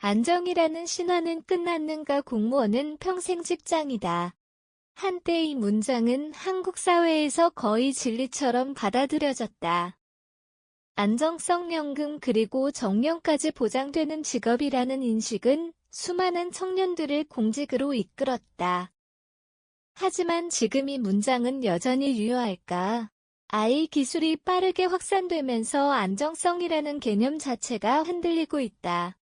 안정이라는 신화는 끝났는가 공무원은 평생 직장이다. 한때 이 문장은 한국 사회에서 거의 진리처럼 받아들여졌다. 안정성 연금 그리고 정년까지 보장되는 직업이라는 인식은 수많은 청년들을 공직으로 이끌었다. 하지만 지금 이 문장은 여전히 유효할까? AI 기술이 빠르게 확산되면서 안정성이라는 개념 자체가 흔들리고 있다.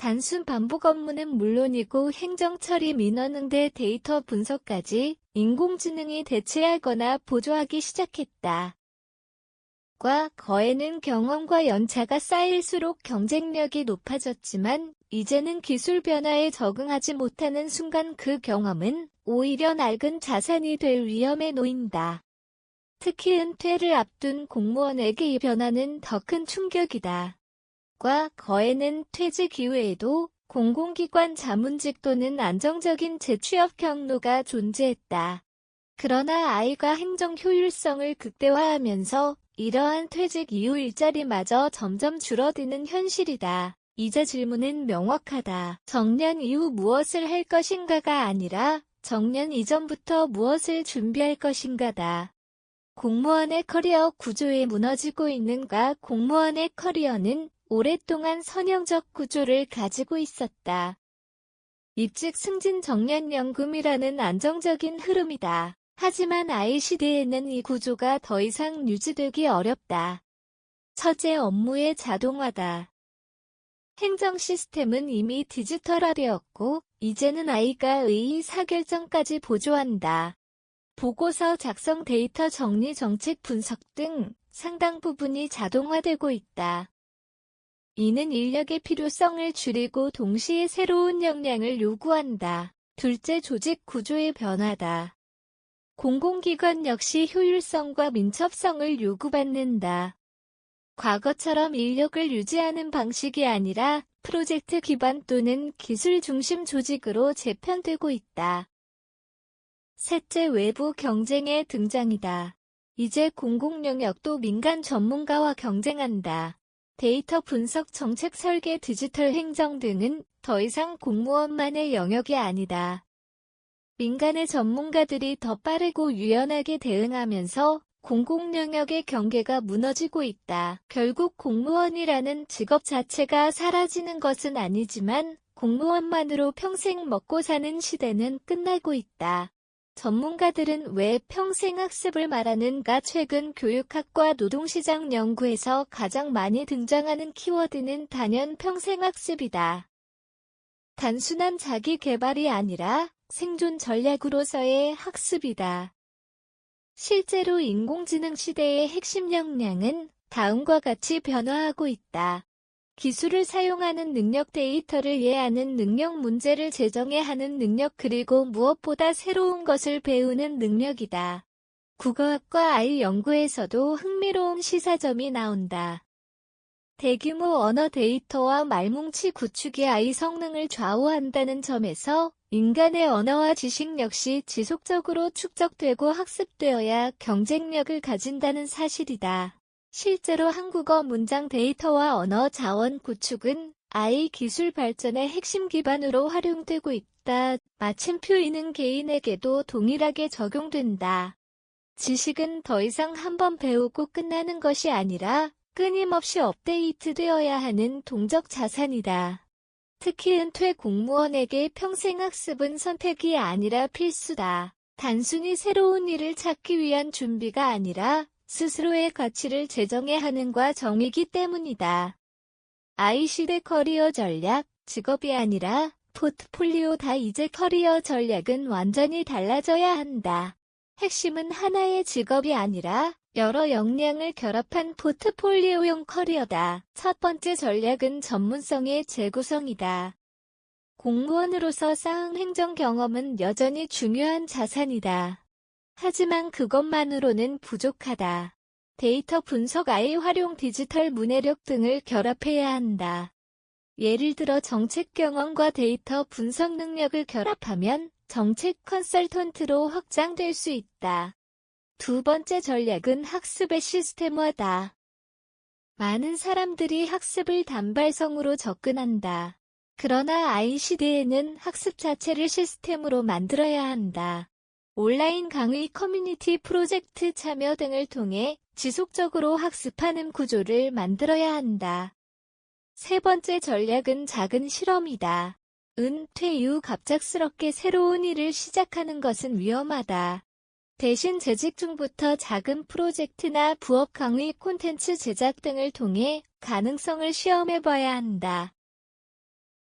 단순 반복 업무는 물론이고 행정 처리 민원 응대 데이터 분석까지 인공지능이 대체하거나 보조하기 시작했다. 과 거에는 경험과 연차가 쌓일수록 경쟁력이 높아졌지만 이제는 기술 변화에 적응하지 못하는 순간 그 경험은 오히려 낡은 자산이 될 위험에 놓인다. 특히 은퇴를 앞둔 공무원에게 이 변화는 더 큰 충격이다. 과 거에는 퇴직 이후에도 공공기관 자문직 또는 안정적인 재취업 경로가 존재했다. 그러나 AI가 행정 효율성을 극대화하면서 이러한 퇴직 이후 일자리마저 점점 줄어드는 현실이다. 이제 질문은 명확하다. 정년 이후 무엇을 할 것인가가 아니라 정년 이전부터 무엇을 준비할 것인가다. 공무원의 커리어 구조에 무너지고 있는가? 공무원의 커리어는 오랫동안 선형적 구조를 가지고 있었다. 입직 승진 정년연금이라는 안정적인 흐름이다. 하지만 AI 시대에는 이 구조가 더 이상 유지되기 어렵다. 첫째, 업무의 자동화다. 행정 시스템은 이미 디지털화되었고 이제는 AI가 의사결정까지 보조한다. 보고서 작성, 데이터 정리, 정책 분석 등 상당 부분이 자동화되고 있다. 이는 인력의 필요성을 줄이고 동시에 새로운 역량을 요구한다. 둘째, 조직 구조의 변화다. 공공기관 역시 효율성과 민첩성을 요구받는다. 과거처럼 인력을 유지하는 방식이 아니라 프로젝트 기반 또는 기술 중심 조직으로 재편되고 있다. 셋째, 외부 경쟁의 등장이다. 이제 공공 영역도 민간 전문가와 경쟁한다. 데이터 분석, 정책 설계, 디지털 행정 등은 더 이상 공무원만의 영역이 아니다. 민간의 전문가들이 더 빠르고 유연하게 대응하면서 공공 영역의 경계가 무너지고 있다. 결국 공무원이라는 직업 자체가 사라지는 것은 아니지만 공무원만으로 평생 먹고 사는 시대는 끝나고 있다. 전문가들은 왜 평생학습을 말하는가? 최근 교육학과 노동시장 연구에서 가장 많이 등장하는 키워드는 단연 평생학습이다. 단순한 자기 개발이 아니라 생존 전략으로서의 학습이다. 실제로 인공지능 시대의 핵심 역량은 다음과 같이 변화하고 있다. 기술을 사용하는 능력, 데이터를 이해하는 능력, 문제를 재정의하는 능력, 그리고 무엇보다 새로운 것을 배우는 능력이다. 국어학과 AI 연구에서도 흥미로운 시사점이 나온다. 대규모 언어 데이터와 말뭉치 구축이 AI 성능을 좌우한다는 점에서 인간의 언어와 지식 역시 지속적으로 축적되고 학습되어야 경쟁력을 가진다는 사실이다. 실제로 한국어 문장 데이터와 언어 자원 구축은 AI 기술 발전의 핵심 기반으로 활용되고 있다. 마침표이는 개인에게도 동일하게 적용된다. 지식은 더 이상 한번 배우고 끝나는 것이 아니라 끊임없이 업데이트되어야 하는 동적 자산이다. 특히 은퇴 공무원에게 평생학습은 선택이 아니라 필수다. 단순히 새로운 일을 찾기 위한 준비가 아니라 스스로의 가치를 재정해야 하는과 정의이기 때문이다. AI 시대 커리어 전략, 직업이 아니라 포트폴리오다. 이제 커리어 전략은 완전히 달라져야 한다. 핵심은 하나의 직업이 아니라 여러 역량을 결합한 포트폴리오용 커리어다. 첫 번째 전략은 전문성의 재구성이다. 공무원으로서 쌓은 행정 경험은 여전히 중요한 자산이다. 하지만 그것만으로는 부족하다. 데이터 분석, AI 활용, 디지털 문해력 등을 결합해야 한다. 예를 들어 정책 경험과 데이터 분석 능력을 결합하면 정책 컨설턴트로 확장될 수 있다. 두 번째 전략은 학습의 시스템화다. 많은 사람들이 학습을 단발성으로 접근한다. 그러나 I 시대에는 학습 자체를 시스템으로 만들어야 한다. 온라인 강의 커뮤니티 프로젝트 참여 등을 통해 지속적으로 학습하는 구조를 만들어야 한다. 세 번째 전략은 작은 실험이다. 퇴 후 갑작스럽게 새로운 일을 시작하는 것은 위험하다. 대신 재직 중부터 작은 프로젝트나 부업 강의 콘텐츠 제작 등을 통해 가능성을 시험해봐야 한다.